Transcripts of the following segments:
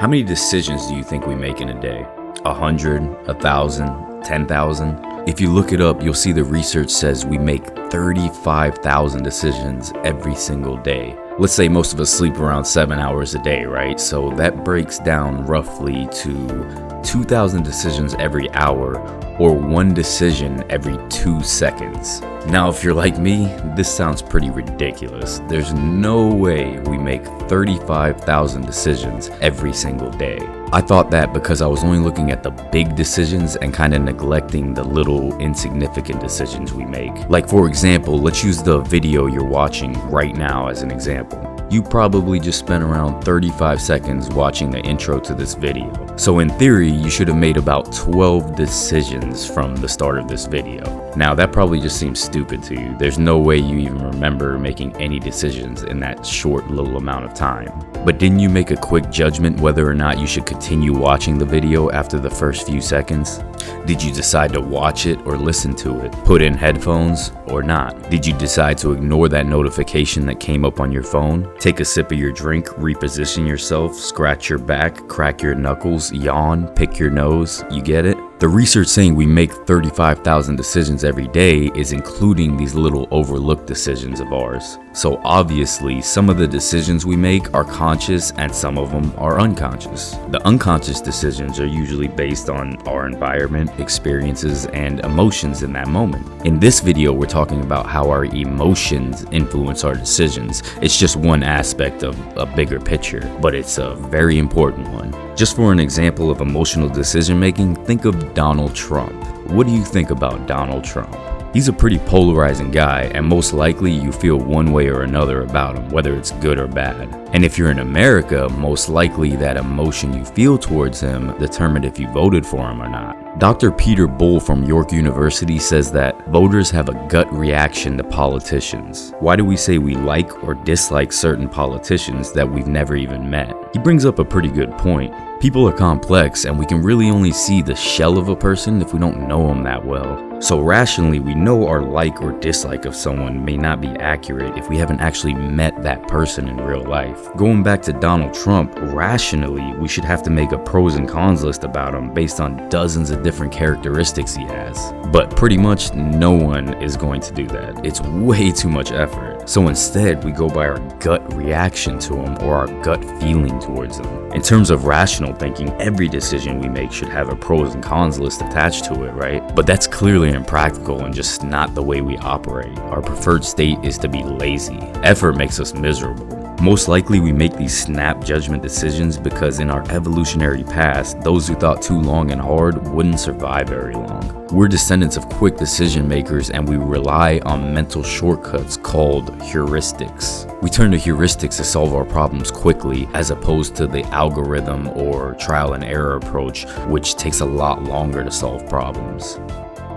How many decisions do you think we make in a day? 100, 1,000, 10,000? If you look it up, you'll see the research says we make 35,000 decisions every single day. Let's say most of us sleep around 7 hours a day, right? So that breaks down roughly to 2,000 decisions every hour, or one decision every 2 seconds. Now, if you're like me, this sounds pretty ridiculous. There's no way we make 35,000 decisions every single day. I thought that because I was only looking at the big decisions and kind of neglecting the little insignificant decisions we make. Like, for example, let's use the video you're watching right now as an example. You probably just spent around 35 seconds watching the intro to this video. So in theory, you should have made about 12 decisions from the start of this video. Now that probably just seems stupid to you. There's no way you even remember making any decisions in that short little amount of time. But didn't you make a quick judgment whether or not you should continue watching the video after the first few seconds? Did you decide to watch it or listen to it? Put in headphones or not? Did you decide to ignore that notification that came up on your phone? Take a sip of your drink, reposition yourself, scratch your back, crack your knuckles, yawn, pick your nose, you get it? The research saying we make 35,000 decisions every day is including these little overlooked decisions of ours. So obviously, some of the decisions we make are conscious and some of them are unconscious. The unconscious decisions are usually based on our environment, experiences, and emotions in that moment. In this video, we're talking about how our emotions influence our decisions. It's just one aspect of a bigger picture, but it's a very important one. Just for an example of emotional decision making, think of Donald Trump. What do you think about Donald Trump? He's a pretty polarizing guy, and most likely you feel one way or another about him, whether it's good or bad. And if you're in America, most likely that emotion you feel towards him determined if you voted for him or not. Dr. Peter Bull from York University says that voters have a gut reaction to politicians. Why do we say we like or dislike certain politicians that we've never even met? He brings up a pretty good point. People are complex, and we can really only see the shell of a person if we don't know them that well. So rationally, we know our like or dislike of someone may not be accurate if we haven't actually met that person in real life. Going back to Donald Trump, rationally, we should have to make a pros and cons list about him based on dozens of different characteristics he has. But pretty much no one is going to do that. It's way too much effort. So instead, we go by our gut reaction to him or our gut feeling towards him. In terms of rational thinking, every decision we make should have a pros and cons list attached to it, right? But that's clearly impractical and just not the way we operate. Our preferred state is to be lazy. Effort makes us miserable. Most likely we make these snap judgment decisions because in our evolutionary past, those who thought too long and hard wouldn't survive very long. We're descendants of quick decision makers, and we rely on mental shortcuts called heuristics. We turn to heuristics to solve our problems quickly, as opposed to the algorithm or trial and error approach, which takes a lot longer to solve problems.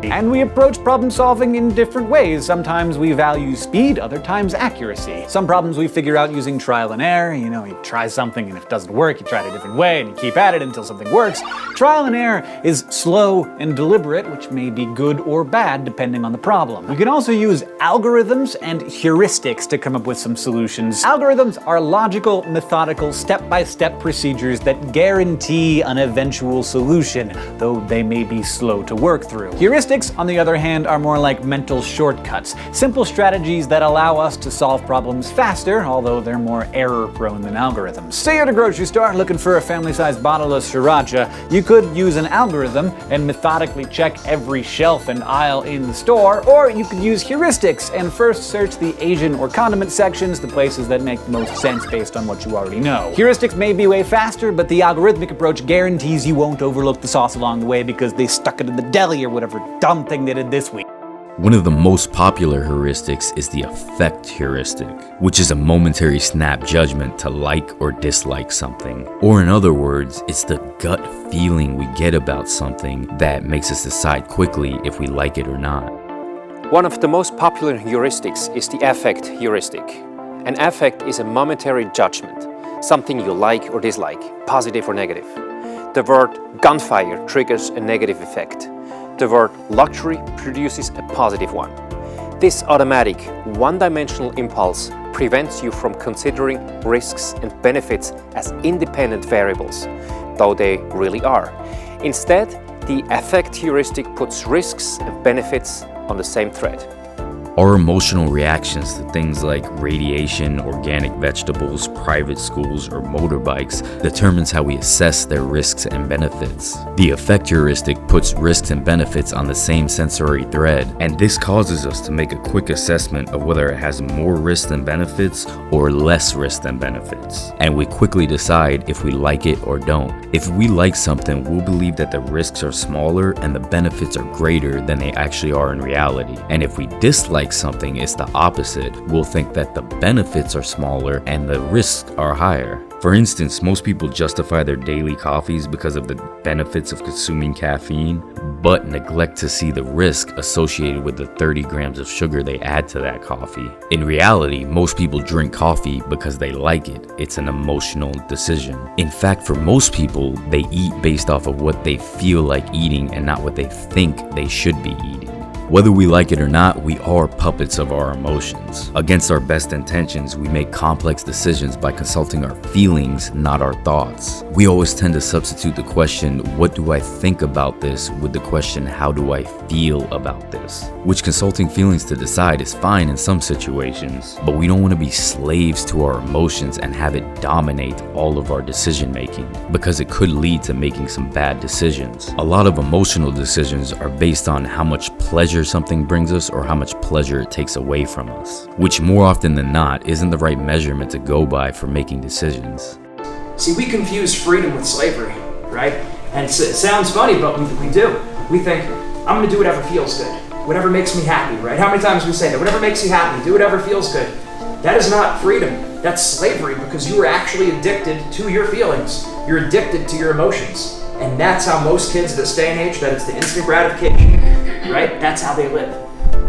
And we approach problem solving in different ways. Sometimes we value speed, other times accuracy. Some problems we figure out using trial and error. You try something and if it doesn't work, you try it a different way and you keep at it until something works. Trial and error is slow and deliberate, which may be good or bad depending on the problem. We can also use algorithms and heuristics to come up with some solutions. Algorithms are logical, methodical, step-by-step procedures that guarantee an eventual solution, though they may be slow to work through. Heuristics, on the other hand, are more like mental shortcuts, simple strategies that allow us to solve problems faster, although they're more error-prone than algorithms. Say you're at a grocery store looking for a family-sized bottle of sriracha. You could use an algorithm and methodically check every shelf and aisle in the store, or you could use heuristics and first search the Asian or condiment sections, the places that make the most sense based on what you already know. Heuristics may be way faster, but the algorithmic approach guarantees you won't overlook the sauce along the way because they stuck it in the deli or whatever dumb thing they did this week. One of the most popular heuristics is the Affect Heuristic, which is a momentary snap judgment to like or dislike something. Or in other words, it's the gut feeling we get about something that makes us decide quickly if we like it or not. One of the most popular heuristics is the Affect Heuristic. An affect is a momentary judgment, something you like or dislike, positive or negative. The word gunfire triggers a negative effect. The word luxury produces a positive one. This automatic, one-dimensional impulse prevents you from considering risks and benefits as independent variables, though they really are. Instead, the affect heuristic puts risks and benefits on the same thread. Our emotional reactions to things like radiation, organic vegetables, private schools, or motorbikes determines how we assess their risks and benefits. The affect heuristic puts risks and benefits on the same sensory thread, and this causes us to make a quick assessment of whether it has more risks than benefits or less risks than benefits. And we quickly decide if we like it or don't. If we like something, we'll believe that the risks are smaller and the benefits are greater than they actually are in reality. And if we dislike something, it's the opposite. We'll think that the benefits are smaller and the risks are higher. For instance, most people justify their daily coffees because of the benefits of consuming caffeine, but neglect to see the risk associated with the 30 grams of sugar they add to that coffee. In reality, most people drink coffee because they like it. It's an emotional decision. In fact, for most people, they eat based off of what they feel like eating and not what they think they should be eating. Whether we like it or not, we are puppets of our emotions. Against our best intentions, we make complex decisions by consulting our feelings, not our thoughts. We always tend to substitute the question, what do I think about this, with the question, how do I feel about this? Which consulting feelings to decide is fine in some situations, but we don't want to be slaves to our emotions and have it dominate all of our decision making, because it could lead to making some bad decisions. A lot of emotional decisions are based on how much pleasure something brings us or how much pleasure it takes away from us, which more often than not isn't the right measurement to go by for making decisions. See, we confuse freedom with slavery, right? And it sounds funny, but we do. We think, I'm gonna do whatever feels good, whatever makes me happy, right? How many times we say that? Whatever makes you happy, do whatever feels good. That is not freedom, that's slavery, because you are actually addicted to your feelings. You're addicted to your emotions. And that's how most kids at this day and age, that it's the instant gratification, right? That's how they live.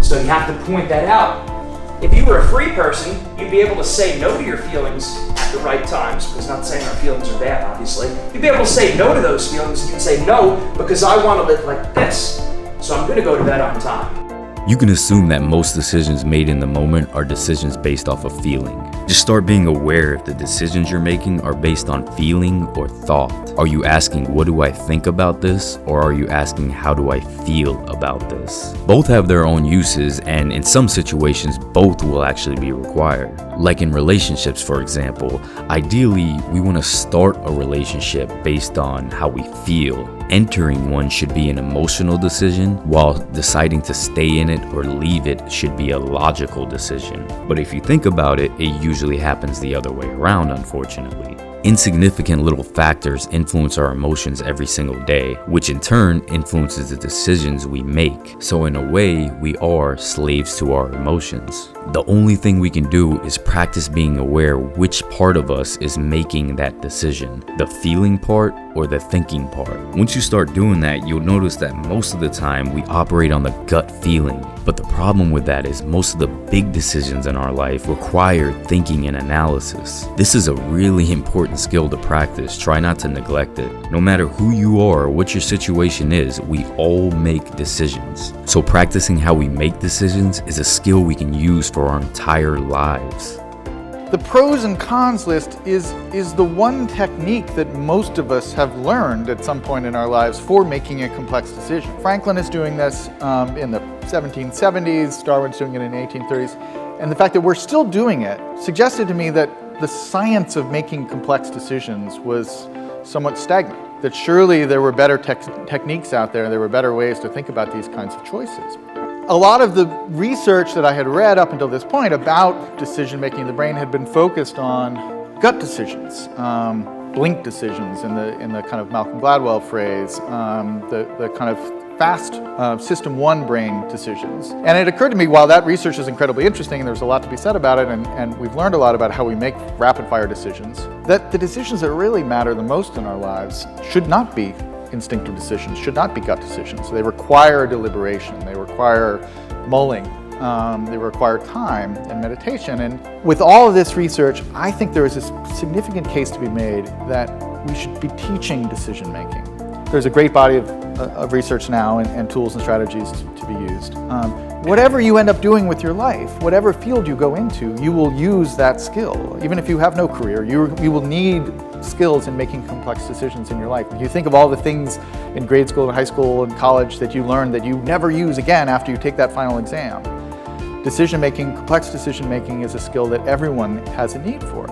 So you have to point that out. If you were a free person, you'd be able to say no to your feelings at the right times, because not saying our feelings are bad, obviously. You'd be able to say no to those feelings, and you'd say no, because I want to live like this. So I'm gonna go to bed on time. You can assume that most decisions made in the moment are decisions based off of feeling. Just start being aware if the decisions you're making are based on feeling or thought. Are you asking, what do I think about this? Or are you asking, how do I feel about this? Both have their own uses, and in some situations, both will actually be required. Like in relationships, for example, ideally, we want to start a relationship based on how we feel. Entering one should be an emotional decision, while deciding to stay in it or leave it should be a logical decision. But if you think about it, it usually happens the other way around, unfortunately. Insignificant little factors influence our emotions every single day, which in turn influences the decisions we make. So in a way, we are slaves to our emotions. The only thing we can do is practice being aware which part of us is making that decision, the feeling part or the thinking part. Once you start doing that, you'll notice that most of the time we operate on the gut feeling. But the problem with that is most of the big decisions in our life require thinking and analysis. This is a really important skill to practice. Try not to neglect it. No matter who you are or what your situation is, we all make decisions. So practicing how we make decisions is a skill we can use for our entire lives. The pros and cons list is the one technique that most of us have learned at some point in our lives for making a complex decision. Franklin is doing this in the 1770s, Darwin's doing it in the 1830s, and the fact that we're still doing it suggested to me that the science of making complex decisions was somewhat stagnant, that surely there were better techniques out there, there were better ways to think about these kinds of choices. A lot of the research that I had read up until this point about decision-making in the brain had been focused on gut decisions, blink decisions in the kind of Malcolm Gladwell phrase, the kind of fast system 1 brain decisions. And it occurred to me, while that research is incredibly interesting and there's a lot to be said about it, and we've learned a lot about how we make rapid-fire decisions, that the decisions that really matter the most in our lives should not be instinctive decisions, should not be gut decisions. They require deliberation, they require mulling, they require time and meditation. And with all of this research, I think there is a significant case to be made that we should be teaching decision making. There's a great body of of research now and tools and strategies to be used. Whatever you end up doing with your life, whatever field you go into, you will use that skill. Even if you have no career, you will need skills in making complex decisions in your life. If you think of all the things in grade school, high school, and college that you learned that you never use again after you take that final exam, decision making, complex decision making is a skill that everyone has a need for.